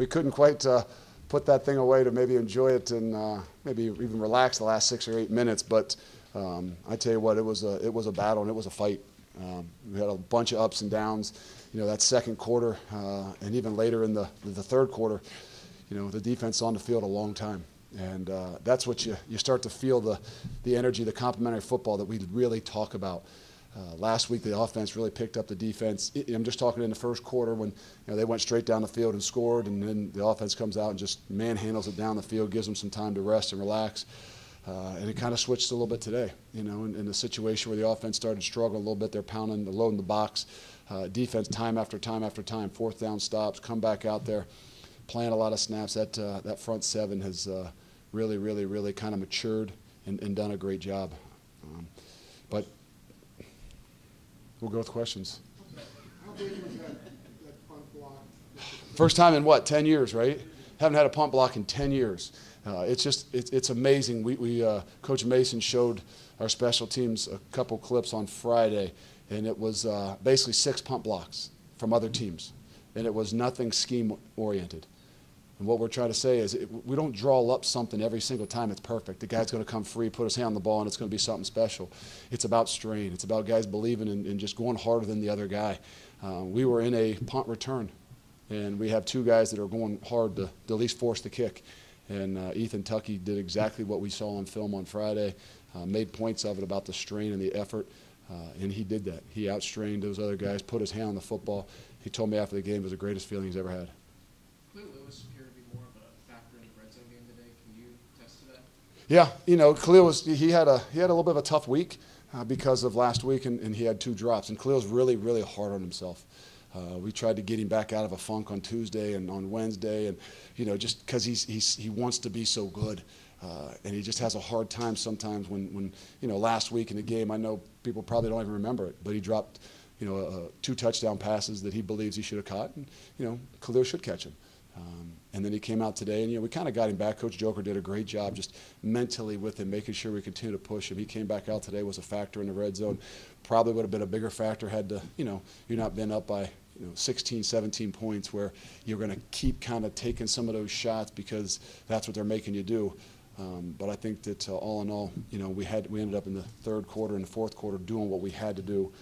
we couldn't quite put that thing away to maybe enjoy it and maybe even relax the last 6 or 8 minutes. But I tell you what, it was a battle and it was a fight. We had a bunch of ups and downs. That second quarter and even later in the third quarter, the defense on the field a long time. And that's what you start to feel the energy, the complementary football that we really talk about. Last week, the offense really picked up the defense. I'm just talking in the first quarter when they went straight down the field and scored, and then the offense comes out and just manhandles it down the field, gives them some time to rest and relax. And it kind of switched a little bit today, in the situation where the offense started struggling a little bit. They're pounding, they're loading the box. Defense time after time after time, fourth down stops, come back out there, playing a lot of snaps. That front seven has really, really, really kind of matured and done a great job. But we'll go with questions. How big was that punt block? First time in 10 years, right? Haven't had a punt block in 10 years. It's amazing. Coach Mason showed our special teams a couple clips on Friday, and it was basically 6 punt blocks from other teams, and it was nothing scheme-oriented. And what we're trying to say is we don't draw up something every single time it's perfect. The guy's going to come free, put his hand on the ball, and it's going to be something special. It's about strain. It's about guys believing and just going harder than the other guy. We were in a punt return, and we have 2 guys that are going hard to at least force the kick. And Ethan Tuckey did exactly what we saw on film on Friday, made points of it about the strain and the effort, and he did that. He outstrained those other guys, put his hand on the football. He told me after the game it was the greatest feeling he's ever had. Clearly, Lewis appeared to be more of a factor in the red zone game today. Can you attest to that? Yeah, Khalil he had a little bit of a tough week because of last week, and he had 2 drops. And Khalil's really, really hard on himself. We tried to get him back out of a funk on Tuesday and on Wednesday, and just because he wants to be so good, and he just has a hard time sometimes when last week in the game. I know people probably don't even remember it, but he dropped 2 touchdown passes that he believes he should have caught, and Khalil should catch him. And then he came out today, and we kind of got him back. Coach Joker did a great job just mentally with him, making sure we continue to push him. He came back out today, was a factor in the red zone. Probably would have been a bigger factor had you're not been up by 16, 17 points where you're going to keep kind of taking some of those shots because that's what they're making you do. But I think that all in all, we ended up in the third quarter and the fourth quarter doing what we had to do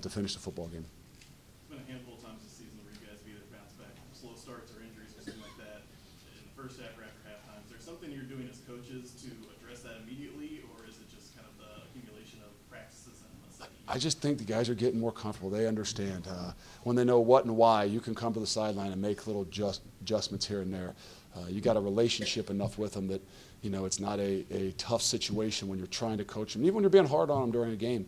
to finish the football game. It's been a handful of times this season where you guys have either bounced back from slow starts or injuries or something like that in the first half or after halftime. Is there something you're doing as coaches to address that immediately, or is it just kind of the accumulation of practices and the second? I just think the guys are getting more comfortable. They understand. When they know what and why, you can come to the sideline and make little adjustments here and there. You got a relationship enough with them that it's not a tough situation when you're trying to coach them. Even when you're being hard on them during a game,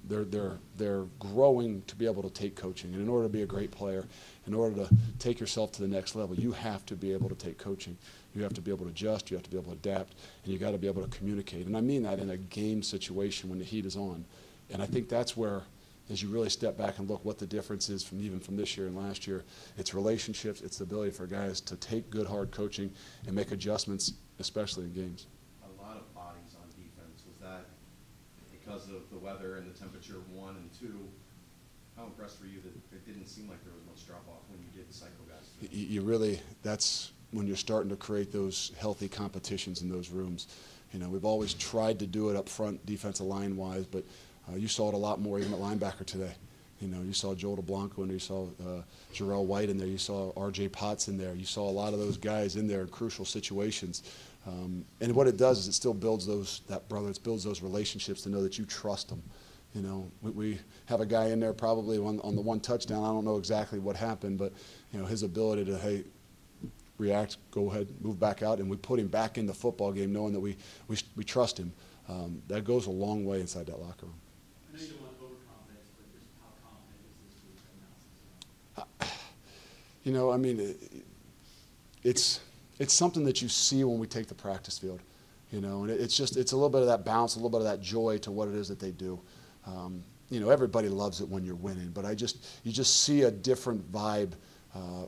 they're growing to be able to take coaching. And in order to be a great player, in order to take yourself to the next level, you have to be able to take coaching. You have to be able to adjust. You have to be able to adapt. And you got to be able to communicate. And I mean that in a game situation when the heat is on. And I think that's where, as you really step back and look what the difference is from this year and last year, it's relationships, it's the ability for guys to take good, hard coaching and make adjustments, especially in games. A lot of bodies on defense. Was that because of the weather and the temperature, 1 and 2? How impressed were you that it didn't seem like there was much drop-off when you did cycle guys? That's when you're starting to create those healthy competitions in those rooms. We've always tried to do it up front, defensive line-wise, but you saw it a lot more even at linebacker today. You saw Joel DeBlanco in there, you saw Jarrell White in there, you saw R.J. Potts in there, you saw a lot of those guys in there in crucial situations. And what it does is it still builds it builds those relationships to know that you trust them. We have a guy in there probably on the 1 touchdown. I don't know exactly what happened, but his ability to react, go ahead, move back out, and we put him back in the football game knowing that we trust him. That goes a long way inside that locker room. I know you don't want overconfidence, but just how confident is this team right now? It's something that you see when we take the practice field, and it's a little bit of that bounce, a little bit of that joy to what it is that they do. Everybody loves it when you're winning, but you just see a different vibe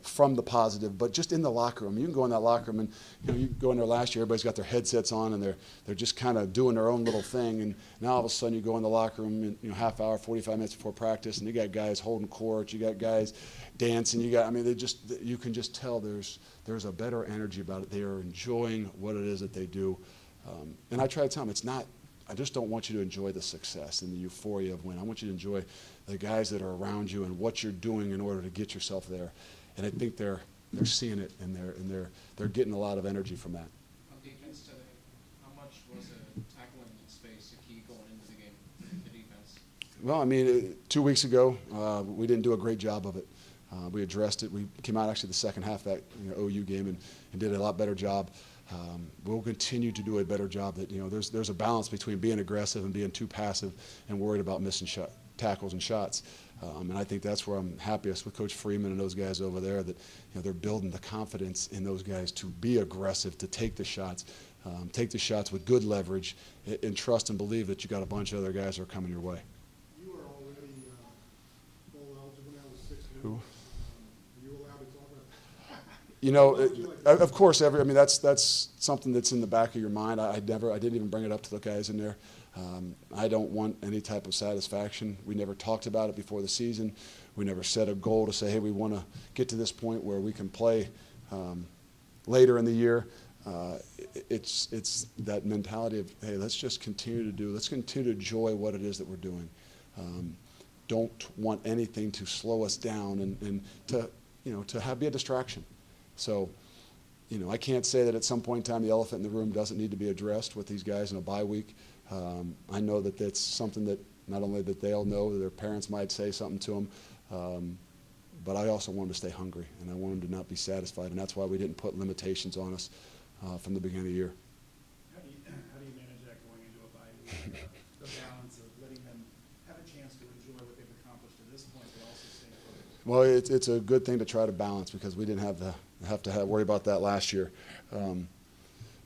from the positive, but just in the locker room. You can go in that locker room and, you go in there last year, everybody's got their headsets on and they're just kind of doing their own little thing. And now all of a sudden you go in the locker room and, half hour, 45 minutes before practice, and you got guys holding court, you got guys dancing, you can just tell there's a better energy about it. They are enjoying what it is that they do. And I try to tell them, I just don't want you to enjoy the success and the euphoria of win. I want you to enjoy the guys that are around you and what you're doing in order to get yourself there. And I think they're seeing it, and they're getting a lot of energy from that. On defense today, how much was tackling in space a key going into the game, the defense? Well, 2 weeks ago, we didn't do a great job of it. We addressed it. We came out actually the second half of that OU game and did a lot better job. We'll continue to do a better job. That there's a balance between being aggressive and being too passive and worried about missing tackles and shots. And I think that's where I'm happiest with Coach Freeman and those guys over there, that they're building the confidence in those guys to be aggressive, to take the shots with good leverage, and trust and believe that you got a bunch of other guys that are coming your way. You are already bowl eligible now with 6 wins. Who? Are you allowed to talk about Of course, that's something that's in the back of your mind. I didn't even bring it up to the guys in there. I don't want any type of satisfaction. We never talked about it before the season. We never set a goal to say, hey, we want to get to this point where we can play later in the year. It's that mentality of, hey, let's continue to enjoy what it is that we're doing. Don't want anything to slow us down and to be a distraction. So, I can't say that at some point in time the elephant in the room doesn't need to be addressed with these guys in a bye week. I know that that's something that not only that they'll know, that their parents might say something to them, but I also want them to stay hungry, and I want them to not be satisfied, and that's why we didn't put limitations on us from the beginning of the year. How do you manage that going into a bye week? The balance of letting them have a chance to enjoy what they've accomplished to this point, but also staying focused? Well, it's a good thing to try to balance, because we didn't have to worry about that last year.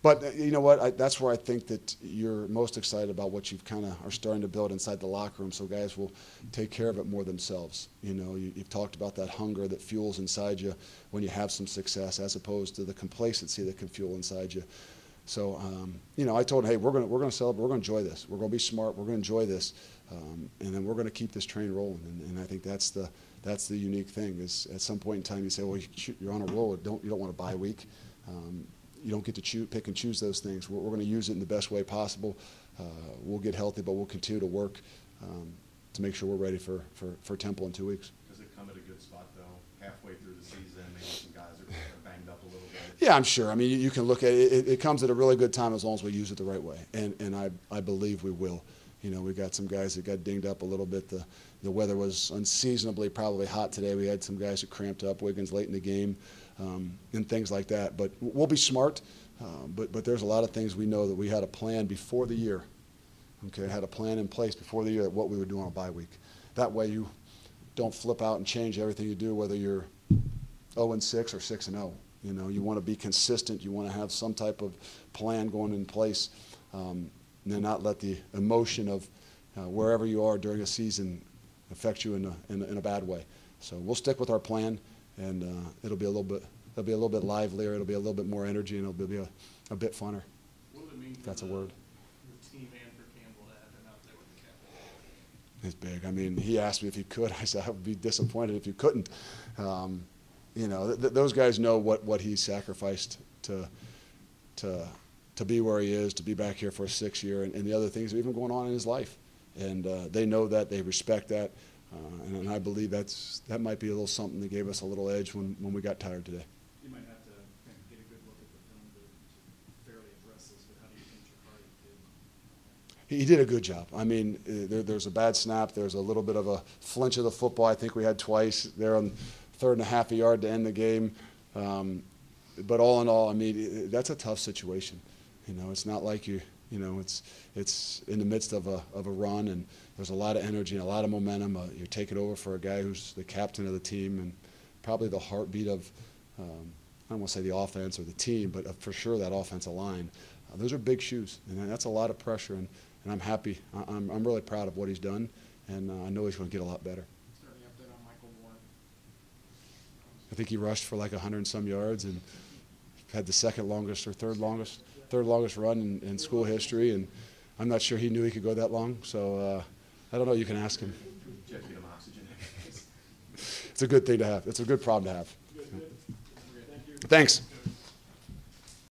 But you know what? That's where I think that you're most excited about what you've kind of are starting to build inside the locker room, so guys will take care of it more themselves. You've talked about that hunger that fuels inside you when you have some success, as opposed to the complacency that can fuel inside you. So, I told them, hey, we're going to celebrate. We're going to enjoy this. We're going to be smart. We're going to enjoy this, and then we're going to keep this train rolling. And I think that's the unique thing. Is at some point in time you say, well, you're on a roll. You don't want a bye week. You don't get to pick and choose those things. We're going to use it in the best way possible. We'll get healthy, but we'll continue to work to make sure we're ready for Temple in 2 weeks. Does it come at a good spot, though, halfway through the season? Maybe some guys are banged up a little bit. Yeah, I'm sure. You can look at it. It comes at a really good time as long as we use it the right way, and I believe we will. We got some guys that got dinged up a little bit. The weather was unseasonably probably hot today. We had some guys that cramped up, Wiggins late in the game, and things like that. But we'll be smart. But there's a lot of things we know that we had a plan before the year. Okay, had a plan in place before the year of what we would do on a bye week. That way you don't flip out and change everything you do, whether you're 0-6 or 6-0. You want to be consistent. You want to have some type of plan going in place, and then not let the emotion of wherever you are during a season affect you in a bad way. So we'll stick with our plan, and it'll be a little bit livelier. It'll be a little bit more energy, and it'll be a bit funner. What would it mean for That's a word. the team and for Campbell to have him out there with the Capitals? It's big. He asked me if he could. I said I would be disappointed if you couldn't. Those guys know what he sacrificed to be where he is, to be back here for a 6th year, and the other things that are even going on in his life. And they know that, they respect that, and I believe that might be a little something that gave us a little edge when we got tired today. You might have to kind of get a good look at the film to fairly address this, but how do you think Jacari did? He did a good job. There's a bad snap. There's a little bit of a flinch of the football. I think we had twice there on 3rd and a half a yard to end the game. But all in all, that's a tough situation. It's not like it's in the midst of a run, and there's a lot of energy and a lot of momentum. You're taking over for a guy who's the captain of the team and probably the heartbeat of, I don't want to say the offense or the team, but for sure that offensive line. Those are big shoes, and that's a lot of pressure, and I'm happy. I'm really proud of what he's done, and I know he's going to get a lot better. Is there any update on Michael Moore? think he rushed for like 100 and some yards and had the second longest or third longest run in school history. And I'm not sure he knew he could go that long. So I don't know. You can ask him. Did you have to get him oxygen? It's a good thing to have. It's a good problem to have. Thanks.